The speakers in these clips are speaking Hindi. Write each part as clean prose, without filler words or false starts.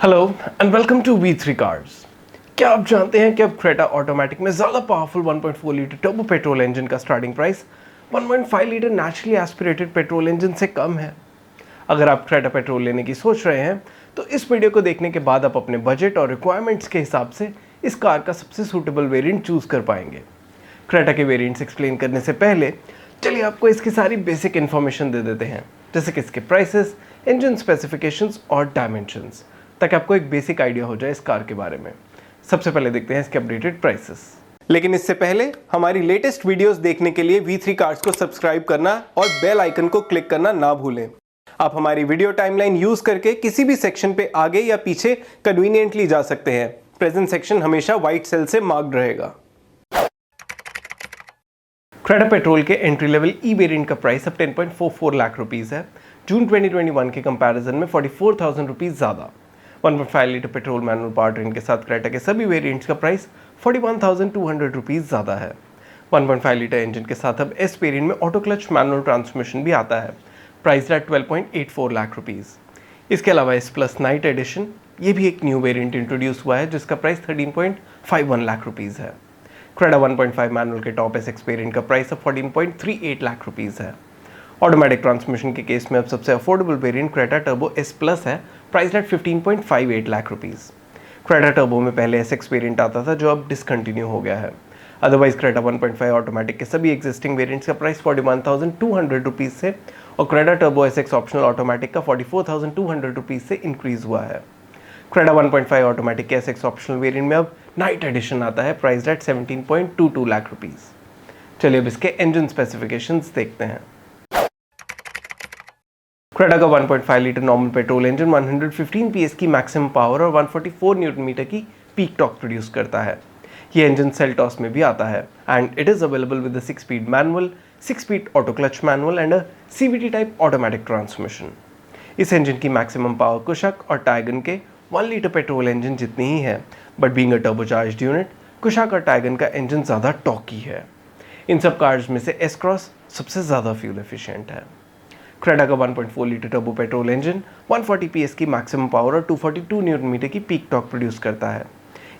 Hello and welcome to V3 cars. क्या आप जानते हैं कि अब क्रेटा ऑटोमेटिक में ज़्यादा powerful 1.4 litre turbo petrol engine का starting price 1.5 litre naturally aspirated petrol engine से कम है। अगर आप क्रेटा पेट्रोल लेने की सोच रहे हैं तो इस वीडियो को देखने के बाद आप अपने बजट और रिक्वायरमेंट्स के हिसाब से इस कार का सबसे सूटेबल वेरिएंट चूज़ कर पाएंगे। क्रेटा के वेरिएंट्स एक्सप्लेन करने से पहले चलिए आपको इसकी सारी बेसिक इन्फॉर्मेशन दे देते हैं, जैसे कि इसके प्राइसेस, इंजन स्पेसिफिकेशंस और डायमेंशंस, ताकि आपको एक बेसिक आइडिया हो जाए इस कार के बारे में। सबसे पहले देखते हैं इसके अपडेटेड प्राइसेस। लेकिन इससे पहले हमारी लेटेस्ट वीडियोस देखने के लिए V3 कार्स को सब्सक्राइब करना और बेल आइकन को क्लिक करना ना भूलें। आप हमारी वीडियो टाइमलाइन यूज करके किसी भी सेक्शन पे आगे या पीछे कन्वीनियंटली जा सकते हैं। प्रेजेंट सेक्शन हमेशा व्हाइट सेल से मार्क्ड रहेगा। क्रेटा पेट्रोल के एंट्री लेवल ई वेरिएंट का प्राइस अब 10.44 लाख रुपीस है। जून 2021 के कंपैरिजन में 44,000 रुपीज ज़्यादा। 1.5 litre petrol manual power train के साथ क्रेटा के सभी वेरिएंट्स का प्राइस 41,200 रुपीज़ ज़्यादा है। 1.5 लीटर इंजन के साथ अब एस वेरिएंट में ऑटो क्लच मैनुअल ट्रांसमिशन भी आता है, प्राइस एट 12.84 लाख रुपीज़। इसके अलावा एस प्लस नाइट एडिशन, ये भी एक न्यू वेरिएंट इंट्रोड्यूस हुआ है जिसका प्राइस 13.51 लाख रुपीज़ है। क्रेटा 1.5 मैनुअल के टॉप एस एक्सपेरिएंट का प्राइस अब 14.38 लाख रुपीज़ है। ऑटोमेटिक ट्रांसमिशन के केस में अब सबसे affordable variant Creta turbo S plus है, price at 15.58 lakh rupees. Creta turbo में पहले एस एक्स वेरिएंट आता था जो अब डिसकंटिन्यू हो गया है। अदरवाइज क्रेटा 1.5 ऑटोमेटिक के सभी एग्जिस्टिंग वेरिएंट्स का प्राइस 41,200 रुपीज़ से और Creta turbo S x optional automatic का 44,200 रुपीज़ से इंक्रीज हुआ है। क्रेटा 1.5 ऑटोमेटिक के एस एक्स ऑप्शनल वेरिएंट में अब नाइट एडिशन आता है, प्राइस एट 17.22 लाख रुपीज़। चलिए अब इसके इंजन स्पेसिफिकेशंस देखते हैं। क्रेटा का 1.5 litre normal petrol engine 115 PS की मैक्सिमम पावर और 144 न्यूटन मीटर की पीक टॉर्क प्रोड्यूस करता है। ये इंजन सेल्टॉस में भी आता है and it is available with 6 speed manual, 6 speed auto clutch manual and a CVT type automatic transmission. इस इंजन की मैक्सिमम पावर कुशाक और टाइगन के 1 लीटर पेट्रोल इंजन जितनी ही है, but being a turbocharged unit Kushaq और टाइगन का इंजन ज़्यादा टॉकी है। इन सब कार्स में से एस क्रॉस सबसे ज़्यादा फ्यूल एफिशिएंट है। क्रेटा का 1.4 litre turbo petrol engine 140 PS की मैक्सिमम पावर और 242 न्यूटन मीटर की पीक टॉर्क प्रोड्यूस करता है।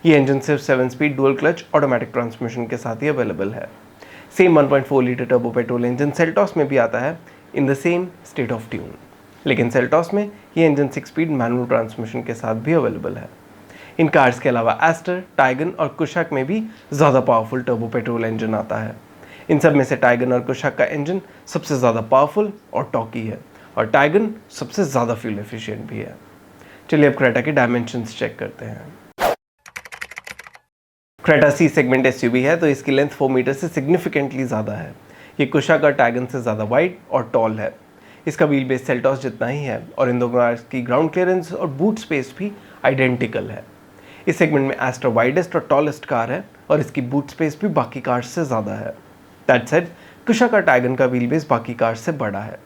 ये इंजन सिर्फ 7 speed dual clutch automatic transmission के साथ ही अवेलेबल है। Same 1.4 litre turbo petrol engine Seltos में भी आता है in the same state of tune, लेकिन सेल्टॉस में ये इंजन 6 स्पीड मैनुअल ट्रांसमिशन के साथ भी अवेलेबल है। इन कार्स के अलावा एस्टर, टाइगन और कुशाक में भी ज़्यादा पावरफुल टर्बो पेट्रोल इंजन आता है। इन सब में से टाइगन और कुशाक का इंजन सबसे ज़्यादा पावरफुल और टॉकी है और टाइगन सबसे ज़्यादा फ्यूल एफिशिएंट भी है। चलिए अब क्रेटा के डायमेंशंस चेक करते हैं। क्रेटा C सेगमेंट SUV है तो इसकी लेंथ 4 मीटर से सिग्निफिकेंटली ज़्यादा है। ये कुशाक और टाइगन से ज़्यादा वाइड और टॉल है। इसका व्हील बेस सेल्टॉस जितना ही है और इन दोनों कार्स की ग्राउंड क्लियरेंस और बूट स्पेस भी आइडेंटिकल है। इस सेगमेंट में एस्टर वाइडेस्ट और टॉलेस्ट कार है और इसकी बूट स्पेस भी बाकी कार्स से ज़्यादा है। दैट सेड, कुशाक और टाइगन का व्हील बेस बाकी कार्स से बड़ा है।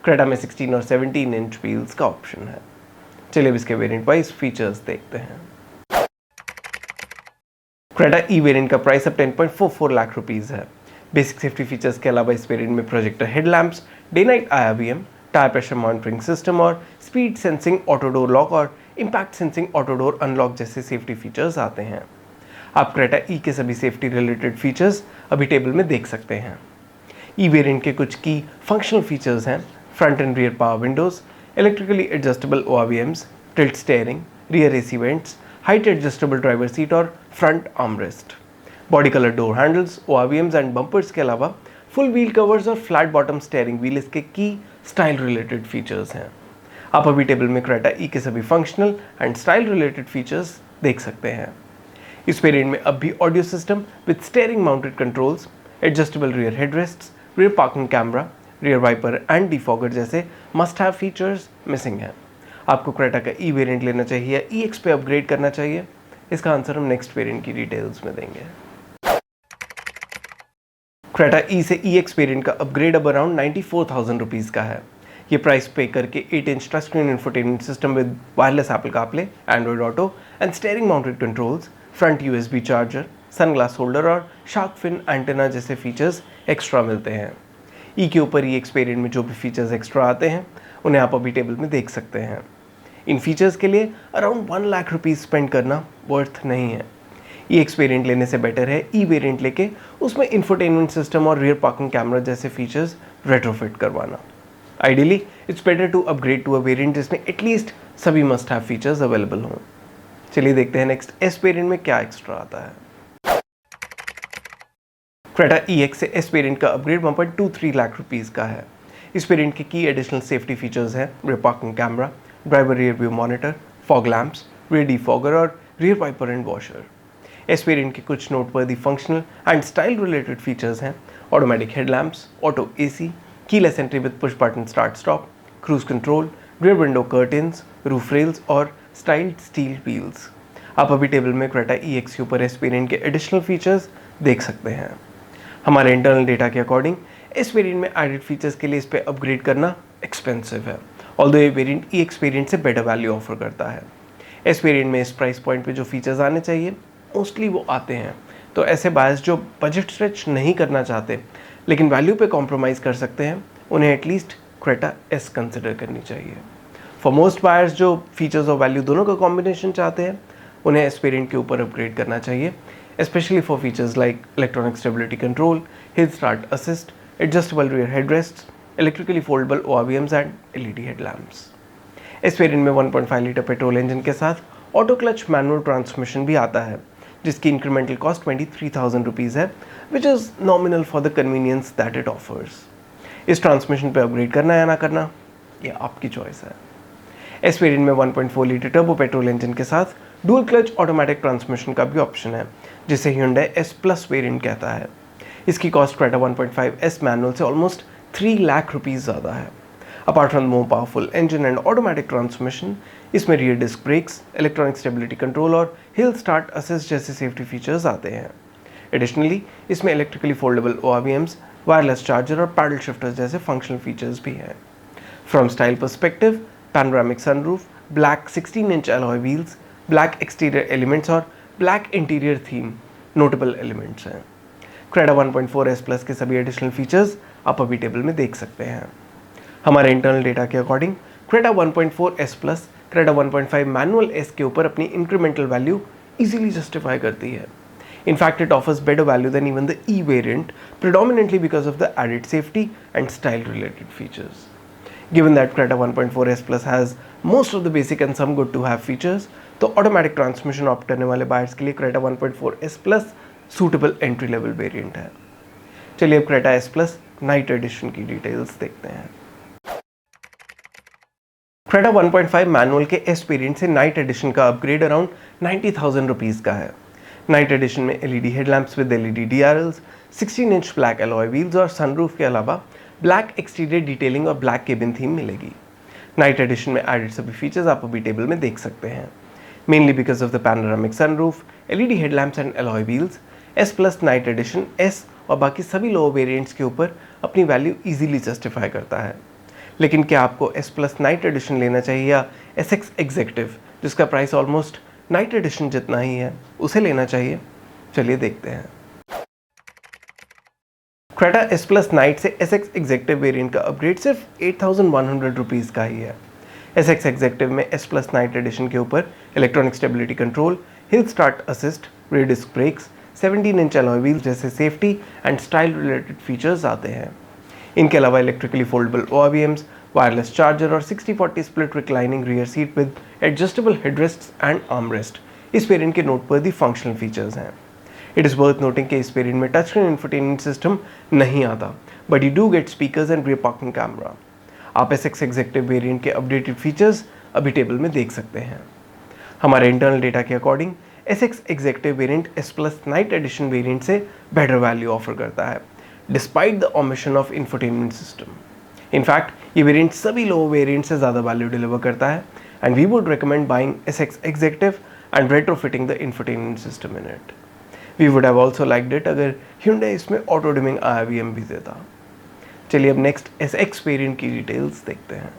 क्रेटा में 16 और 17 इंच व्हील्स का ऑप्शन है। चलिए अब इसके वेरिएंट वाइज फीचर्स देखते हैं। क्रेटा ई वेरिएंट का प्राइस अब 10.44 लाख रुपीज़ है। बेसिक सेफ्टी फीचर्स के अलावा इस वेरिएंट में projector headlamps, day night IRVM, tyre pressure monitoring system और speed sensing auto door lock और impact sensing auto door unlock जैसे सेफ्टी फीचर्स आते हैं। आप क्रेटा ई के सभी सेफ्टी रिलेटेड फीचर्स अभी टेबल में देख सकते हैं। ई वेरिएंट के कुछ की फंक्शनल फीचर्स हैं front and rear power windows, electrically adjustable ORVMs, tilt steering, rear AC vents, height adjustable driver seat और front armrest, body colour door handles, ORVMs and bumpers के अलावा फुल व्हील कवर्स और फ्लैट बॉटम स्टीयरिंग व्हील इसके की स्टाइल रिलेटेड फीचर्स हैं। आप अभी टेबल में क्रेटा ई के सभी functional and style related features देख सकते हैं। इस वेरिएंट में अब भी audio system with steering mounted controls, adjustable rear headrests, rear parking camera, rear wiper and defogger जैसे मस्ट हैव फीचर्स मिसिंग हैं। आपको क्रेटा का ई वेरिएंट लेना चाहिए या EX पे अपग्रेड करना चाहिए? इसका आंसर हम नेक्स्ट वेरिएंट की डिटेल्स में देंगे। क्रेटा ई से EX वेरिएंट का अपग्रेड अब अराउंड 94,000 रुपीज़ का है। ये प्राइस पे करके 8 inch touch screen infotainment system with wireless Apple CarPlay, Android auto and steering mounted controls, front USB charger, sunglass holder और शार्क फिन एंटेना जैसे फीचर्स एक्स्ट्रा मिलते हैं। ई के ऊपर EX वेरिएंट में जो भी फीचर्स एक्स्ट्रा आते हैं उन्हें आप अभी टेबल में देख सकते हैं। इन फीचर्स के लिए अराउंड 1 लाख रुपीज़ स्पेंड करना वर्थ नहीं है। EX वेरिएंट लेने से बेटर है ई वेरिएंट लेके उसमें इंफोटेनमेंट सिस्टम और रियर पार्किंग कैमरा जैसे फीचर्स रेट्रोफिट करवाना। Ideally it's better to upgrade to a variant जिसमें एटलीस्ट सभी मस्ट हैव फीचर्स अवेलेबल हों। चलिए देखते हैं नेक्स्ट S वेरिएंट में क्या एक्स्ट्रा आता है। क्रेटा EX से S वेरिएंट का अपग्रेड 1.23 लाख रुपीज़ का है। इस वेरिएंट के की एडिशनल सेफ्टी फीचर्स हैं rear parking camera, driver rear view monitor, fog lamps, rear defogger और rear wiper and washer. S variant के कुछ noteworthy functional and style related features हैं automatic headlamps, auto AC, keyless entry with push button start stop, cruise control, rear window curtains, roof rails और स्टाइल्ड स्टील व्हील्स। आप अभी टेबल में क्रेटा EX के ऊपर S वेरिएंट के एडिशनल फीचर्स देख सकते हैं। हमारे इंटरनल डेटा के अकॉर्डिंग इस वेरिएंट में एडेड फीचर्स के लिए इस पर अपग्रेड करना एक्सपेंसिव है, ऑल्दो ये वेरिएंट EX वेरिएंट से बेटर वैल्यू ऑफर करता है। इस वेरिएंट में इस प्राइस पॉइंट पे जो फीचर्स आने चाहिए मोस्टली वो आते हैं, तो ऐसे बायर्स जो बजट स्ट्रेच नहीं करना चाहते लेकिन वैल्यू पे कॉम्प्रोमाइज़ कर सकते हैं उन्हें एटलीस्ट क्रेटा S कंसिडर करनी चाहिए। फॉर मोस्ट बायर्स जो फीचर्स और वैल्यू दोनों का कॉम्बिनेशन चाहते हैं उन्हें S वेरिएंट के ऊपर अपग्रेड करना चाहिए, especially for features like electronic stability control, hill start assist, adjustable rear headrests, electrically foldable ORVMs and LED headlamps. इस वेरिएंट में 1.5 लीटर पेट्रोल इंजन के साथ ऑटो क्लच मैनुअल ट्रांसमिशन भी आता है जिसकी इंक्रीमेंटल कॉस्ट 23,000 रुपीज़ है, which is nominal for the convenience that it offers. इस ट्रांसमिशन पे अपग्रेड करना या ना करना ये आपकी चॉइस है। इस वेरिएंट में 1.4 लीटर टर्बो पेट्रोल इंजन के साथ डुअल क्लच ऑटोमेटिक ट्रांसमिशन का भी ऑप्शन है जिसे Hyundai S Plus वेरिएंट कहता है। इसकी कॉस्ट क्रेटा 1.5S मैनुअल से ऑलमोस्ट 3 लाख रुपीज़ ज़्यादा है। Apart from more powerful engine and automatic transmission, इसमें rear disc brakes, electronic stability control और हिल स्टार्ट असिस्ट जैसे सेफ्टी फीचर्स आते हैं। एडिशनली इसमें electrically foldable ORVMs, wireless charger और पैडल शिफ्टर्स जैसे फंक्शनल फीचर्स भी हैं। From style perspective, panoramic sunroof, black 16-inch alloy wheels, black exterior elements और black interior theme notable elements हैं। क्रेटा 1.4S Plus के सभी एडिशनल फीचर्स आप अभी टेबल में देख सकते हैं। हमारे इंटरनल डेटा के according Creta 1.4S Plus Creta 1.5 manual S के ऊपर अपनी इंक्रीमेंटल वैल्यू इजीली जस्टिफाई करती है। In fact, it offers better value than even the E variant, predominantly because of the added safety and style-related features. Given that Creta 1.4S Plus has most of the basic and some good-to-have features, तो ऑटोमेटिक ट्रांसमिशन ऑप्ट करने वाले बायर्स के लिए Creta 1.4S Plus suitable entry level variant है। चलिए अब Creta S Plus night addition की डिटेल्स देखते हैं। क्रेटा 1.5 मैनुअल के S वेरिएंट से नाइट एडिशन का अपग्रेड अराउंड 90,000 रुपीज़ का है। नाइट एडिशन में LED headlamps with LED DRLs, 16-inch black alloy wheels और सनरूफ के अलावा ब्लैक एक्सटीरियर डिटेलिंग और ब्लैक केबिन थीम मिलेगी। नाइट एडिशन में एडेड सभी फीचर्स आप अभी टेबल में देख सकते हैं। Mainly because of the panoramic sunroof, LED headlamps and alloy wheels, S Plus night addition S और बाकी सभी लोअर वेरिएंट्स के ऊपर अपनी वैल्यू इजीली जस्टिफाई करता है। लेकिन क्या आपको S Plus नाइट एडिशन लेना चाहिए या SX एग्जेक्टिव जिसका प्राइस ऑलमोस्ट नाइट एडिशन जितना ही है उसे लेना चाहिए? चलिए देखते हैं। क्रेटा S Plus नाइट से SX एग्जेक्टिव वेरिएंट का अपग्रेड सिर्फ 8,100 रुपीज़ का ही है। SX एग्जेक्टिव में S Plus नाइट एडिशन के ऊपर electronic stability control, hill start assist, rear disc brakes, 17-inch alloy wheels जैसे safety and style related features आते हैं। इनके अलावा electrically foldable ORVMs, wireless charger और 60-40 split reclining rear seat with adjustable headrests and armrest इस वेरिएंट के नोटवर्दी फंक्शनल फीचर्स हैं। इट इज़ वर्थ नोटिंग कि इस वेरिएंट में टच स्क्रीन इंफोटेनमेंट सिस्टम नहीं आता, but you do get speakers and rear parking camera. आप SX एग्जेक्टिव वेरिएंट के अपडेटेड फीचर्स अभी टेबल में देख सकते हैं। हमारे इंटरनल डेटा के according SX executive variant S Plus night edition variant से बेटर वैल्यू ऑफर करता है despite the omission of infotainment system. In fact ये वेरिएंट सभी लोअर वेरिएंट से ज़्यादा वैल्यू डिलीवर करता है and we would recommend buying SX executive and retrofitting the infotainment system in it. We would have also liked it अगर Hyundai इसमें ऑटो डिमिंग IRVM भी देता। चलिए अब नेक्स्ट SX वेरिएंट की डिटेल्स देखते हैं।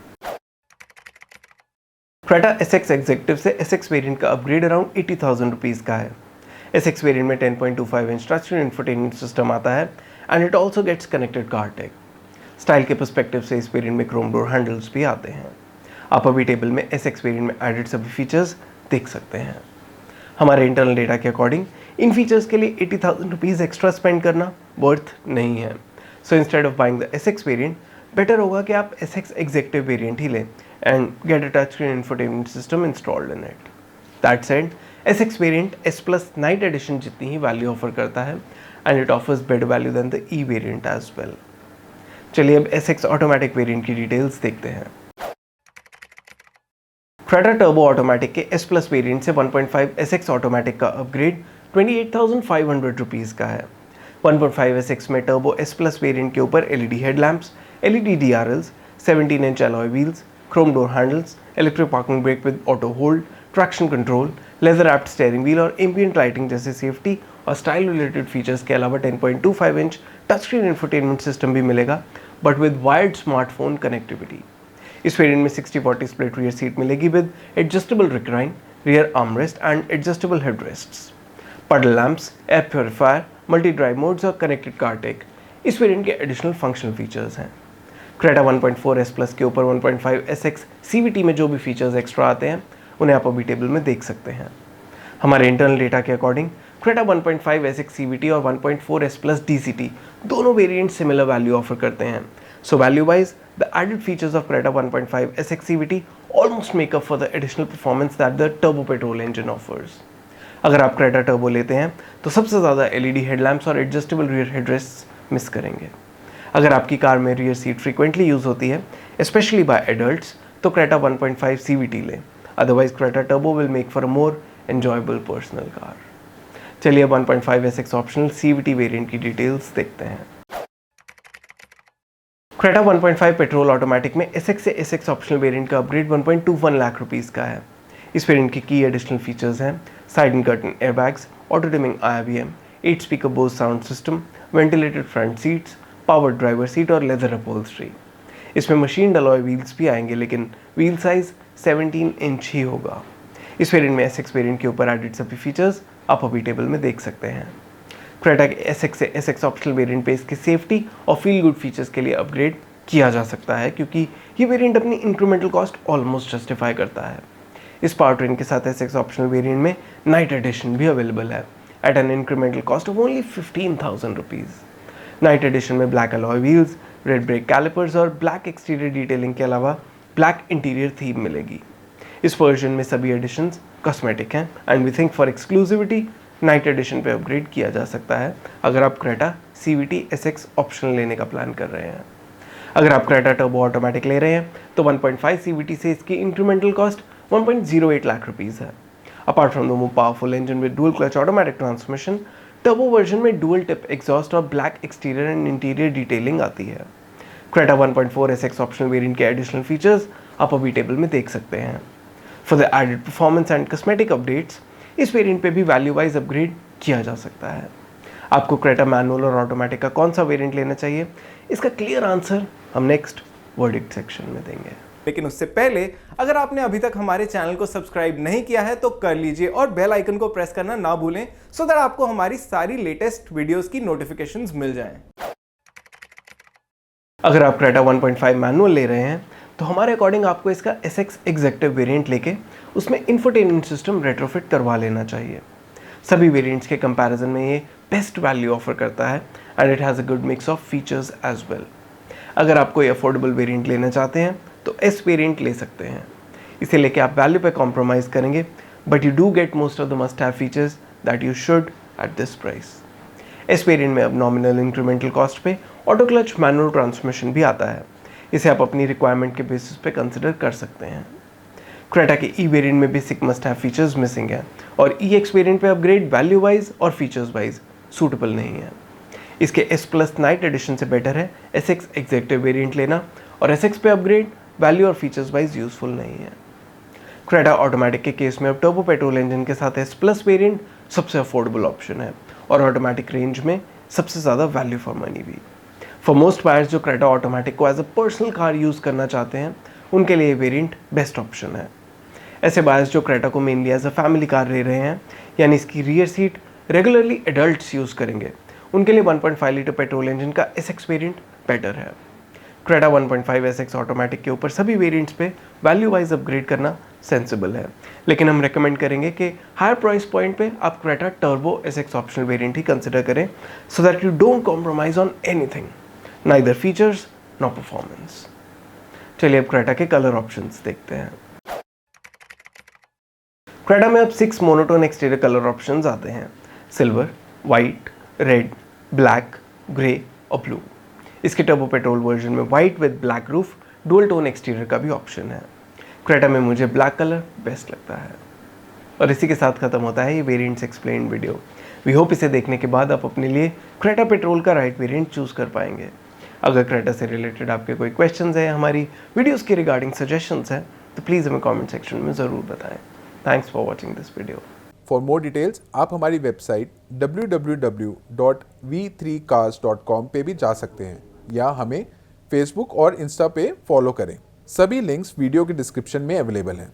क्रेटा SX एग्जेक्टिव से SX वेरिएंट का अपग्रेड अराउंड 80,000 रुपीज़ का है। SX वेरिएंट में 10.25-inch touch screen infotainment system आता है and it also gets connected car tech. Style के पर्सपेक्टिव से इस वेरिएंट में क्रोम डोर हैंडल्स भी आते हैं। आप अभी टेबल में SX वेरिएंट में एडेड सभी फीचर्स देख सकते हैं। हमारे इंटरनल डेटा के अकॉर्डिंग इन फीचर्स के लिए 80,000 रुपीज़ एक्स्ट्रा स्पेंड करना वर्थ नहीं है। So instead of buying the SX variant, better होगा कि आप SX एग्जेक्टिव वेरिएंट ही लें and get a touch screen infotainment system installed in it. That said, SX variant S Plus night addition जितनी ही वैल्यू ऑफर करता है and it offers better value than the E variant as well. चलिए अब SX ऑटोमेटिक वेरिएंट की डिटेल्स देखते हैं। क्रेटा टर्बो ऑटोमेटिक के S Plus वेरिएंट से 1.5 SX ऑटोमेटिक का अपग्रेड 28,500 रुपीज़ का है। 1.5 SX में टर्बो S Plus वेरिएंट के ऊपर LED headlamps, LED DRLs, 17 inch alloy wheels, chrome door handles, electric parking brake with auto hold, traction control, leather wrapped steering wheel और एम्बिएंट लाइटिंग जैसे सेफ्टी और स्टाइल रिलेटेड फीचर्स के अलावा 10.25 inch touch screen infotainment system भी मिलेगा, but with wired smartphone connectivity. इस वेरिएंट में 60/40 स्प्लिट रियर सीट मिलेगी with adjustable recline, rear armrest and adjustable headrests, puddle lamps, air purifier, multi drive modes और कनेक्टेड कार टेक इस वेरिएंट के एडिशनल फंक्शनल फीचर्स हैं। क्रेटा 1.4 S Plus के ऊपर 1.5 SX CVT में जो भी फीचर्स एक्स्ट्रा आते हैं उन्हें आप अभी टेबल में देख सकते हैं। हमारे इंटरनल डेटा के अकॉर्डिंग क्रेटा 1.5 SX CVT और 1.4 S Plus DCT दोनों वेरिएंट सिमिलर वैल्यू ऑफर करते हैं। So value wise the added features of Creta 1.5 SX CVT almost make up for the additional performance that the turbo petrol engine offers. अगर आप क्रेटा टर्बो लेते हैं तो सबसे ज़्यादा LED हेडलैम्प्स और एडजस्टेबल रियर हेडरेस्ट मिस करेंगे। अगर आपकी कार में रियर सीट फ्रीक्वेंटली यूज़ होती है, स्पेशली बाय एडल्ट्स, तो क्रेटा 1.5 CVT लें। Otherwise Creta turbo will make for a more enjoyable personal car. चलिए अब 1.5 SX ऑप्शनल CVT वेरिएंट की डिटेल्स देखते हैं। क्रेटा 1.5 पेट्रोल ऑटोमेटिक में SX से SX ऑप्शनल वेरिएंट का अपग्रेड 1.21 लाख रुपीज़ का है। इस वेरिएंट के की एडिशनल फीचर्स हैं side and curtain airbags, auto dimming IBM, 8 speaker Bose sound system, ventilated front seats, power driver seat और लेदर अपहोल्स्ट्री। इसमें मशीन अलॉय व्हील्स भी आएंगे, लेकिन व्हील साइज 17 इंच ही होगा। इस वेरिएंट में SX वेरिएंट के ऊपर एडेड सभी फीचर्स आप अभी टेबल में देख सकते हैं। क्रेटा के SX से SX ऑप्शनल वेरिएंट पे इसके सेफ्टी और फील गुड फीचर्स के लिए अपग्रेड किया जा सकता है, क्योंकि ये वेरिएंट अपनी इंक्रीमेंटल कॉस्ट ऑलमोस्ट जस्टिफाई करता है। इस पावर ट्रेन के साथ SX ऑप्शनल वेरिएंट में नाइट एडिशन भी अवेलेबल है at an incremental cost of only 15,000 rupees. Night edition में black alloy wheels, red brake calipers और ब्लैक एक्सटीरियर डिटेलिंग के अलावा ब्लैक इंटीरियर थीम मिलेगी। इस वर्जन में सभी एडिशंस कॉस्मेटिक हैं and we think for exclusivity night edition पे अपग्रेड किया जा सकता है अगर आप क्रेटा CVT SX ऑप्शनल लेने का प्लान कर रहे हैं। अगर आप क्रेटा टर्बो ऑटोमेटिक ले रहे हैं तो 1.5 CVT से इसकी इंक्रीमेंटल कॉस्ट 1.08 लाख रुपीज़ है। Apart from the more powerful engine with dual clutch automatic transmission, turbo version में डुअल टिप एग्जॉस्ट और black exterior and interior detailing आती है। क्रेटा 1.4 SX ऑप्शनल वेरिएंट के एडिशनल फीचर्स आप अभी टेबल में देख सकते हैं। For the added performance and cosmetic updates इस वेरिएंट पे भी वैल्यू वाइज अपग्रेड किया जा सकता है। आपको क्रेटा मैनुअल और ऑटोमेटिक का कौन सा वेरिएंट लेना चाहिए, इसका क्लियर आंसर हम नेक्स्ट वर्डिक्ट सेक्शन में देंगे। लेकिन उससे पहले अगर आपने अभी तक हमारे चैनल को सब्सक्राइब नहीं किया है तो कर लीजिए और बेल आइकन को प्रेस करना ना भूलें, सो दैट आपको हमारी सारी लेटेस्ट वीडियोस की नोटिफिकेशंस मिल जाएं। अगर आप क्रेटा 1.5 मैनुअल ले रहे हैं तो हमारे अकॉर्डिंग आपको इसका SX एग्जेक्टिव वेरिएंट लेके उसमें इंफोटेनमेंट सिस्टम रेट्रोफिट करवा लेना चाहिए। सभी वेरिएंट्स के कंपैरिजन में ये बेस्ट वैल्यू ऑफर करता है and it has a good mix of features as well. अगर आप कोई अफोर्डेबल वेरिएंट लेना चाहते हैं तो S वेरिएंट ले सकते हैं। इसे लेके आप वैल्यू पे कॉम्प्रोमाइज़ करेंगे, but you do get most of the must have features that you should at this price. S variant में अब नॉमिनल इंक्रीमेंटल कॉस्ट पे ऑटो क्लच मैनुअल ट्रांसमिशन भी आता है। इसे आप अपनी रिक्वायरमेंट के बेसिस पे कंसिडर कर सकते हैं। क्रेटा के E वेरिएंट में basic must have features missing है और EX वेरिएंट पे अपग्रेड वैल्यू वाइज और फीचर्स वाइज सूटेबल नहीं है। इसके S Plus नाइट एडिशन से बेटर है SX एग्जेक्टिव वेरिएंट लेना, और SX पे अपग्रेड वैल्यू और फीचर्स वाइज यूजफुल नहीं है। क्रेटा ऑटोमेटिक के केस में अब टर्बो पेट्रोल इंजन के साथ S Plus वेरिएंट सबसे अफोर्डेबल ऑप्शन है और ऑटोमेटिक रेंज में सबसे ज़्यादा वैल्यू फॉर मनी भी। फॉर मोस्ट बायर्स जो क्रेटा ऑटोमेटिक को as a personal car use करना चाहते हैं उनके लिए वेरिएंट बेस्ट ऑप्शन है। ऐसे बायर्स जो क्रेटा को mainly as a family car ले रहे हैं, यानी इसकी rear seat regularly adults use करेंगे, उनके लिए 1.5 लीटर पेट्रोल इंजन का SX वेरिएंट बेटर है। क्रेटा 1.5 SX ऑटोमेटिक के ऊपर सभी वेरिएंट्स पे वैल्यू वाइज अपग्रेड करना सेंसिबल है, लेकिन हम रेकमेंड करेंगे कि हायर प्राइस पॉइंट पे आप Creta turbo SX optional variant ही कंसिडर करें, so that you don't compromise on anything, neither features no performance. चलिए अब क्रेटा के कलर ऑप्शंस देखते हैं। क्रेटा में अब 6 मोनोटोन एक्सटीरियर कलर ऑप्शंस आते हैं, silver, white, red, black, grey और ब्लू। इसके टर्बो पेट्रोल वर्जन में white with black roof dual tone exterior का भी ऑप्शन है। क्रेटा में मुझे ब्लैक कलर बेस्ट लगता है। और इसी के साथ खत्म होता है ये variants explained video. We hope इसे देखने के बाद आप अपने लिए क्रेटा पेट्रोल का राइट वेरिएंट चूज कर पाएंगे। अगर क्रेटा से रिलेटेड आपके कोई क्वेश्चंस हैं, हमारी वीडियोस के रिगार्डिंग सजेशंस हैं, तो प्लीज़ हमें कमेंट सेक्शन में ज़रूर बताएं। Thanks for watching this video. For more details आप हमारी वेबसाइट www.v3cars.com पे भी जा सकते हैं या हमें फेसबुक और इंस्टा पे फॉलो करें। सभी लिंक्स वीडियो के डिस्क्रिप्शन में अवेलेबल हैं।